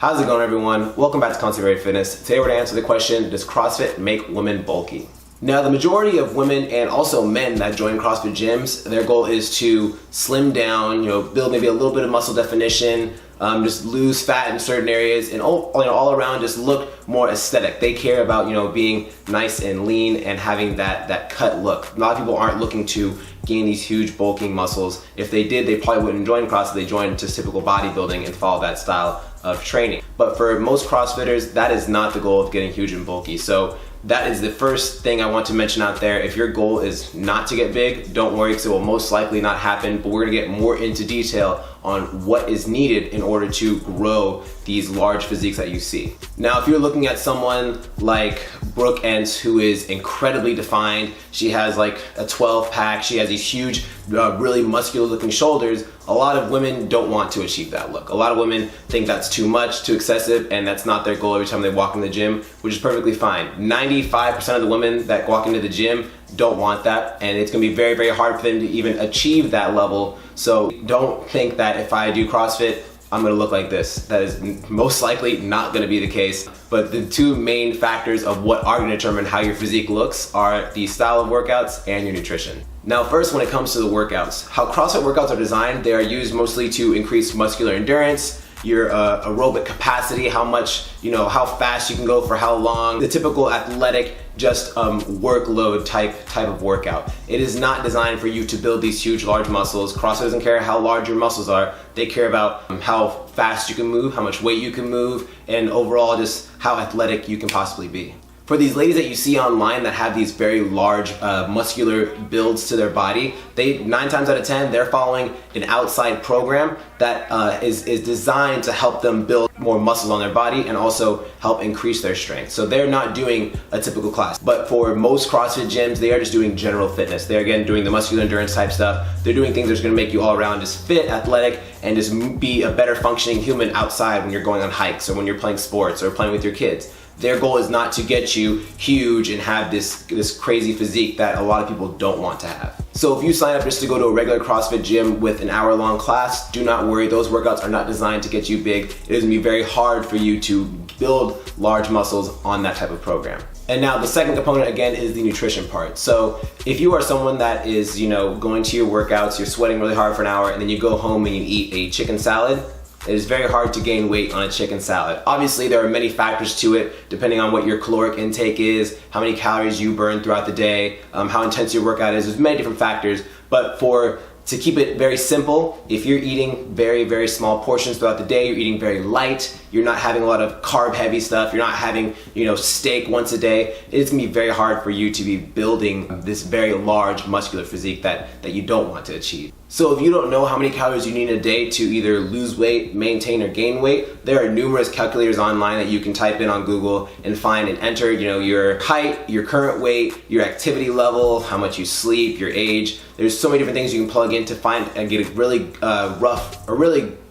How's it going, everyone? Welcome back to ConstantlyVariedFitness. Today we're going to answer the question, does CrossFit make women bulky? Now, the majority of women and also men that join CrossFit gyms, their goal is to slim down, build maybe a little bit of muscle definition, just lose fat in certain areas, and all around just look more aesthetic. They care about being nice and lean and having that cut look. A lot of people aren't looking to gain these huge bulking muscles. If they did, they probably wouldn't join CrossFit. They join just typical bodybuilding and follow that style of training. But for most CrossFitters, that is not the goal of getting huge and bulky. So that is the first thing I want to mention out there. If your goal is not to get big, don't worry, because it will most likely not happen, but we're gonna get more into detail on what is needed in order to grow these large physiques that you see. Now, if you're looking at someone like Brooke, who is incredibly defined, she has like a 12 pack, she has these huge, really muscular looking shoulders, a lot of women don't want to achieve that look. A lot of women think that's too much, too excessive, and that's not their goal every time they walk in the gym, which is perfectly fine. 95% of the women that walk into the gym don't want that, and it's gonna be very, very hard for them to even achieve that level. So don't think that if I do CrossFit, I'm gonna look like this. That is most likely not gonna be the case. But the two main factors of what are gonna determine how your physique looks are the style of workouts and your nutrition. Now, first, when it comes to the workouts, how CrossFit workouts are designed, they are used mostly to increase muscular endurance, your aerobic capacity, how much, how fast you can go for how long, the typical athletic, just workload type of workout. It is not designed for you to build these huge, large muscles. CrossFit doesn't care how large your muscles are. They care about how fast you can move, how much weight you can move, and overall just how athletic you can possibly be. For these ladies that you see online that have these very large muscular builds to their body, 9 times out of 10, they're following an outside program that is designed to help them build more muscles on their body and also help increase their strength. So they're not doing a typical class. But for most CrossFit gyms, they are just doing general fitness. They're again doing the muscular endurance type stuff. They're doing things that's gonna make you all around just fit, athletic, and just be a better functioning human outside when you're going on hikes or when you're playing sports or playing with your kids. Their goal is not to get you huge and have this crazy physique that a lot of people don't want to have. So if you sign up just to go to a regular CrossFit gym with an hour-long class, do not worry, those workouts are not designed to get you big. It is gonna be very hard for you to build large muscles on that type of program. And now the second component again is the nutrition part. So if you are someone that is, going to your workouts, you're sweating really hard for an hour, and then you go home and you eat a chicken salad, it is very hard to gain weight on a chicken salad. Obviously, there are many factors to it, depending on what your caloric intake is, how many calories you burn throughout the day, how intense your workout is. There's many different factors, but to keep it very simple, if you're eating very, very small portions throughout the day, you're eating very light, you're not having a lot of carb heavy stuff, you're not having, steak once a day, it's gonna be very hard for you to be building this very large muscular physique that you don't want to achieve. So if you don't know how many calories you need a day to either lose weight, maintain, or gain weight, there are numerous calculators online that you can type in on Google and find and enter, your height, your current weight, your activity level, how much you sleep, your age. There's so many different things you can plug in to find and get a really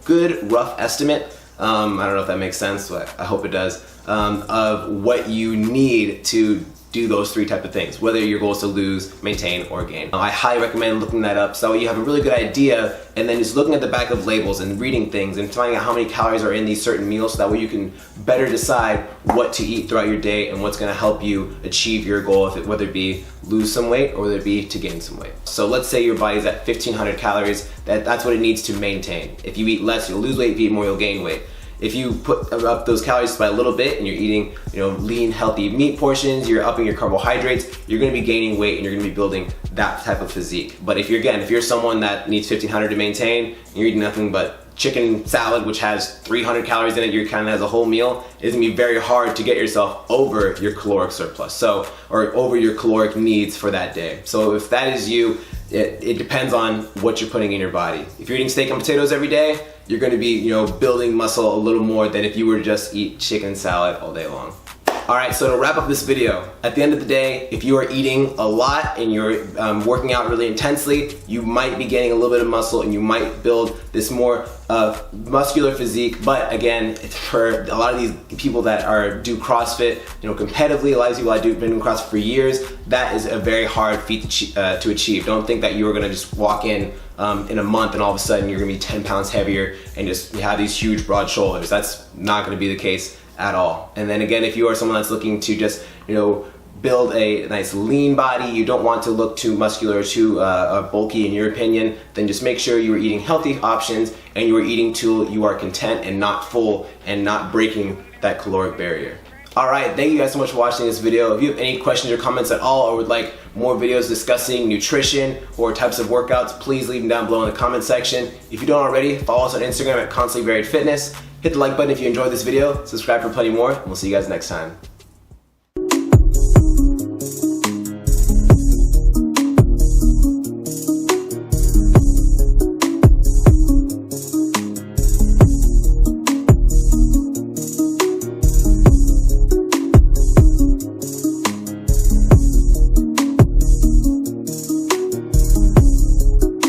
good rough estimate. I don't know if that makes sense, but I hope it does, of what you need to do those 3 type of things, whether your goal is to lose, maintain, or gain. I highly recommend looking that up so you have a really good idea, and then just looking at the back of labels and reading things and finding out how many calories are in these certain meals, so that way you can better decide what to eat throughout your day and what's gonna help you achieve your goal, whether it be lose some weight or whether it be to gain some weight. So let's say your body's at 1,500 calories, that's what it needs to maintain. If you eat less, you'll lose weight. If you eat more, you'll gain weight. If you put up those calories by a little bit and you're eating, lean, healthy meat portions, you're upping your carbohydrates, you're gonna be gaining weight and you're gonna be building that type of physique. But if you're someone that needs 1,500 to maintain, and you're eating nothing but chicken salad, which has 300 calories in it, you kind of has a whole meal, it's gonna be very hard to get yourself over your caloric surplus, or over your caloric needs for that day. So if that is you, it depends on what you're putting in your body. If you're eating steak and potatoes every day, you're gonna be, building muscle a little more than if you were to just eat chicken salad all day long. Alright, so to wrap up this video, at the end of the day, if you are eating a lot and you're working out really intensely, you might be gaining a little bit of muscle and you might build this more muscular physique. But again, for a lot of these people that do CrossFit, competitively, a lot of people that been doing CrossFit for years, that is a very hard feat to achieve. Don't think that you are gonna just walk in a month and all of a sudden you're gonna be 10 pounds heavier and just have these huge broad shoulders. That's not gonna be the case at all. And then again, if you are someone that's looking to just build a nice lean body, you don't want to look too muscular or too bulky in your opinion, then just make sure you are eating healthy options and you are eating till you are content and not full and not breaking that caloric barrier. Alright, thank you guys so much for watching this video. If you have any questions or comments at all or would like more videos discussing nutrition or types of workouts, please leave them down below in the comment section. If you don't already, follow us on Instagram at ConstantlyVariedFitness. Hit the like button if you enjoyed this video, subscribe for plenty more, and we'll see you guys next time.